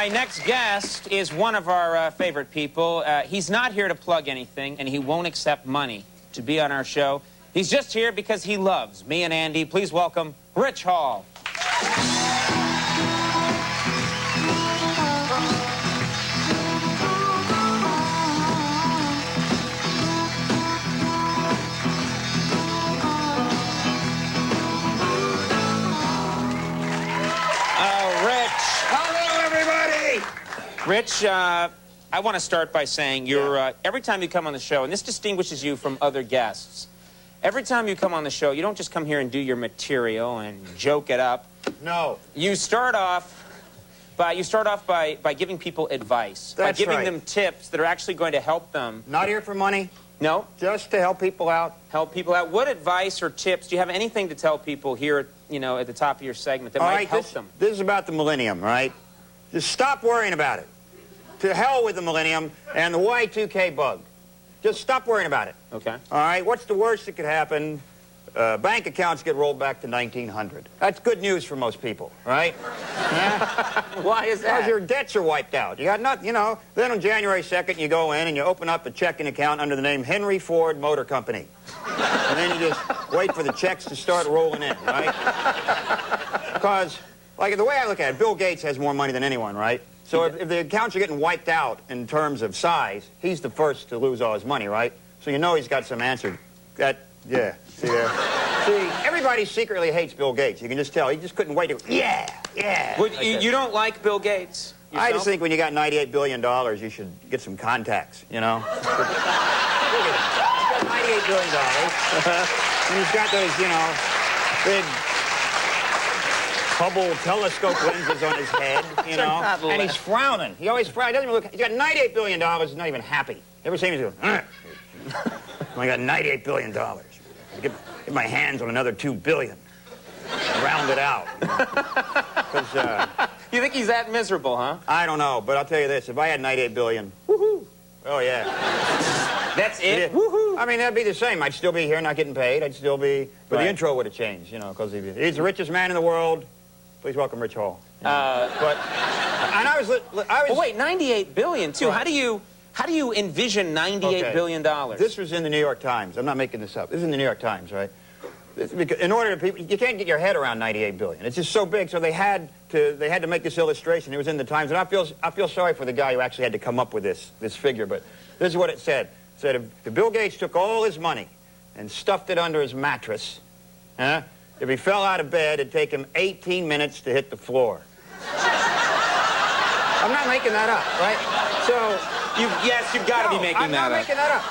My next guest is one of our favorite people. He's not here to plug anything, and he won't accept money to be on our show. He's just here because he loves me and Andy. Please welcome Rich Hall. Rich, I want to start by saying you're, every time you come on the show, and this distinguishes you from other guests, every time you come on the show, you don't just come here and do your material and joke it up. No. You start off by giving people advice. That's by giving right. them tips that are actually going to help them. Not here for money. No? Just to help people out. Help people out. What advice or tips, do you have anything to tell people here, you know, at the top of your segment that might help them? This is about the millennium, right? Just stop worrying about it. To hell with the millennium and the Y2K bug. Just stop worrying about it. Okay. All right, what's the worst that could happen? Bank accounts get rolled back to 1900. That's good news for most people, right? Why is that? Because your debts are wiped out. You got nothing, you know. Then on January 2nd, you go in and you open up a checking account under the name Henry Ford Motor Company. And then you just wait for the checks to start rolling in, right? Because, like, the way I look at it, Bill Gates has more money than anyone, right? So if the accounts are getting wiped out in terms of size, he's the first to lose all his money, right? So you know he's got some answer. Yeah, see there? See, everybody secretly hates Bill Gates. You can just tell. He just couldn't wait to, yeah. You don't like Bill Gates yourself? I just think when you got $98 billion, you should get some contacts, you know? He's got $98 billion, and he's got those, you know, big Hubble telescope lenses on his head, you know, and he's frowning. He always frowns. He doesn't even look. He's got $98 billion. He's not even happy. Ever seen him go? I got $98 billion. Get my hands on another $2 billion. Round it out. You think he's that miserable, huh? I don't know, but I'll tell you this: if I had $98 billion, woohoo! Oh yeah. That's it? Woohoo! I mean, that'd be the same. I'd still be here, not getting paid. I'd still be, but right. The intro would have changed, you know, because he's the richest man in the world. Please welcome Rich Hall. And I was. Well, wait, $98 billion too. Right. How do you envision $98 billion? This was in the New York Times. I'm not making this up. This is in the New York Times, right? In order to you can't get your head around $98 billion. It's just so big. So they had to make this illustration. It was in the Times, and I feel sorry for the guy who actually had to come up with this figure. But this is what it said. It said if Bill Gates took all his money and stuffed it under his mattress, if he fell out of bed, it'd take him 18 minutes to hit the floor. I'm not making that up, right? So you've got to be making that up. I'm not making that up.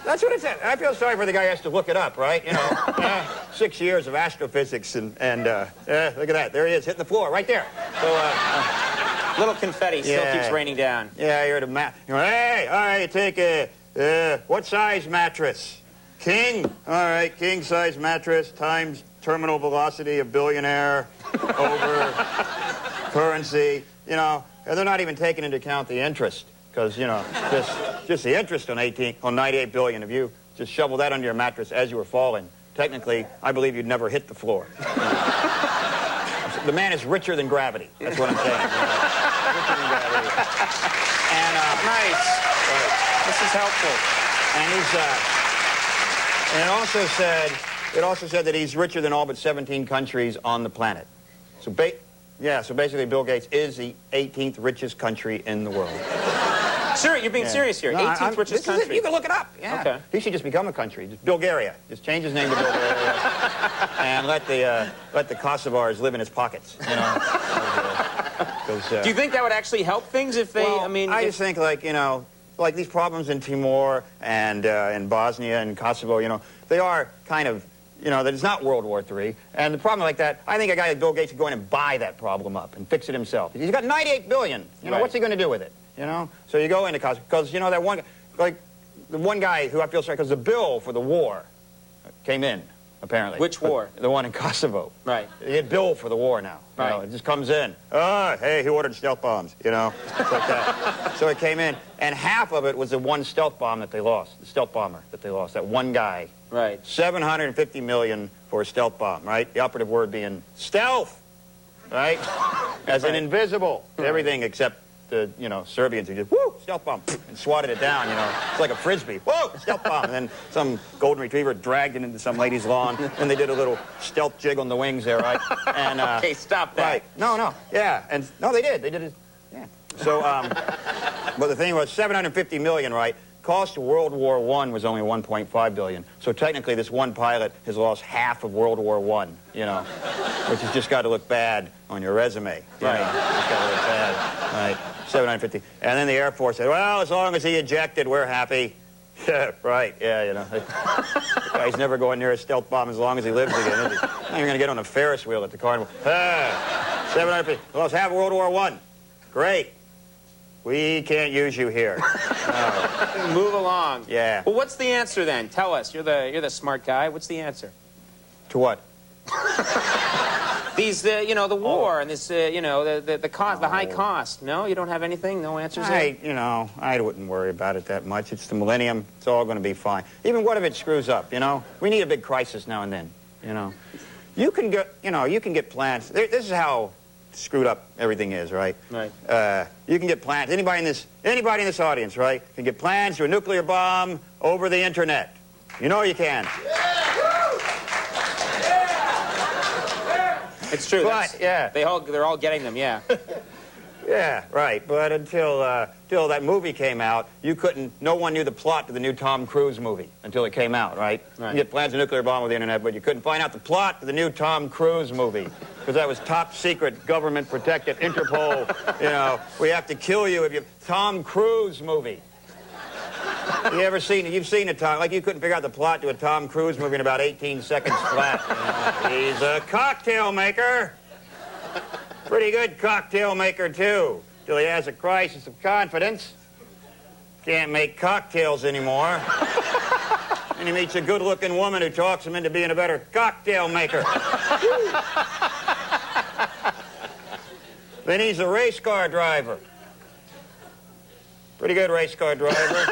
That's what it said. I feel sorry for the guy who has to look it up, right? You know, 6 years of astrophysics and look at that. There he is, hitting the floor right there. So, little confetti still keeps raining down. Yeah, you're the hey, all right, take a, what size mattress? King. All right, king-size mattress times terminal velocity of billionaire over currency. You know, and they're not even taking into account the interest. Because, you know, just the interest on $98 billion, if you just shovel that under your mattress as you were falling, technically, I believe you'd never hit the floor. The man is richer than gravity. That's what I'm saying. Richer than gravity. And, nice. Right. This is helpful. And he's, and it also said that he's richer than all but 17 countries on the planet. So, so basically, Bill Gates is the 18th richest country in the world. Sir, you're being serious here. 18th richest country. You can look it up. Yeah. Okay. He should just become a country. Just Bulgaria. Just change his name to Bulgaria, and let the Kosovars live in his pockets. You know. Do you think that would actually help things if they? Well, I mean, I just think like these problems in Timor and in Bosnia and Kosovo. You know, they are kind of. You know, that it's not World War III. And the problem like that, I think a guy like Bill Gates could go in and buy that problem up and fix it himself. He's got $98 billion. You know, what's he going to do with it? You know? So you go into Kosovo, because, you know, that one, like, the one guy who I feel sorry, because the bill for the war came in, apparently. Which war? The one in Kosovo. Right. They get bill for the war now. Right. You know, it just comes in. Hey, he ordered stealth bombs, you know? It's like that. So it came in, and half of it was the one stealth bomb that they lost, the stealth bomber that they lost, that one guy. Right. $750 million for a stealth bomb, right? The operative word being stealth. right? As an invisible. Everything except the, Serbians who just, woo, stealth bomb, and swatted it down, It's like a Frisbee. Whoa, stealth bomb. And then some golden retriever dragged it into some lady's lawn, and they did a little stealth jig on the wings there, right? And, okay, stop that. Right. No. Yeah. And, no, they did. They did it. Yeah. So, but the thing was, 750 million, right? Cost of World War I was only 1.5 billion. So technically, this one pilot has lost half of World War I, which has just got to look bad on your resume. Right. Just got to look bad. Right. 750. And then the Air Force said, well, as long as he ejected, we're happy. Yeah, right. Yeah, The guy's never going near a stealth bomb as long as he lives again, is he? Now you're going to get on a Ferris wheel at the carnival. 750. Lost half of World War I. Great. We can't use you here. No. Move along. Yeah. Well, what's the answer then? Tell us. You're the smart guy. What's the answer? To what? These, the war and this, the cost, the high cost. No, you don't have anything. No answers. I wouldn't worry about it that much. It's the millennium. It's all going to be fine. Even what if it screws up? We need a big crisis now and then. You can get plans. This is how screwed up everything is, right? Right. You can get plans. Anybody in this audience, right, can get plans to a nuclear bomb over the internet. You know you can. It's true. But, yeah. They're all getting them, yeah. Yeah, right. But until that movie came out, no one knew the plot to the new Tom Cruise movie until it came out, right? Right. You get plans to nuclear bomb over the internet, but you couldn't find out the plot to the new Tom Cruise movie because that was top secret, government protected, Interpol. We have to kill you if you. Tom Cruise movie. You've seen a Tom, like you couldn't figure out the plot to a Tom Cruise movie in about 18 seconds flat. He's a cocktail maker. Pretty good cocktail maker, too, till he has a crisis of confidence. Can't make cocktails anymore. And he meets a good-looking woman who talks him into being a better cocktail maker. Then he's a race car driver. Pretty good race car driver.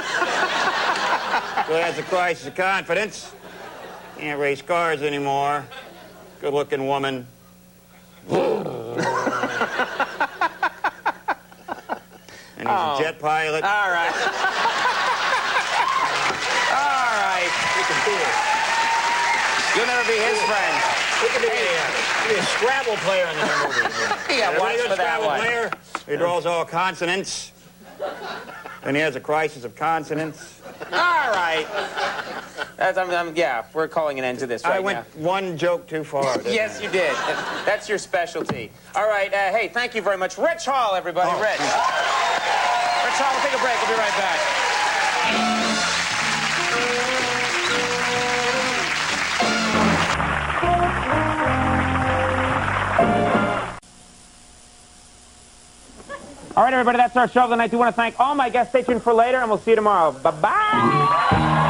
Till he has a crisis of confidence. Can't race cars anymore. Good-looking woman. And he's a jet pilot. All right. All right. You can be it. You'll never be his friend. He could be a Scrabble player in the movie. Yeah, watch really for that Scrabble one. player. He draws all consonants. And he has a crisis of consonants. All right. We're calling an end to this right now. I went one joke too far. Yes, you did. That's your specialty. All right. Hey, thank you very much. Rich Hall, everybody. Oh. Rich. Rich Hall, we'll take a break. We'll be right back. All right, everybody, that's our show of the night. We want to thank all my guests. Stay tuned for later, and we'll see you tomorrow. Bye-bye.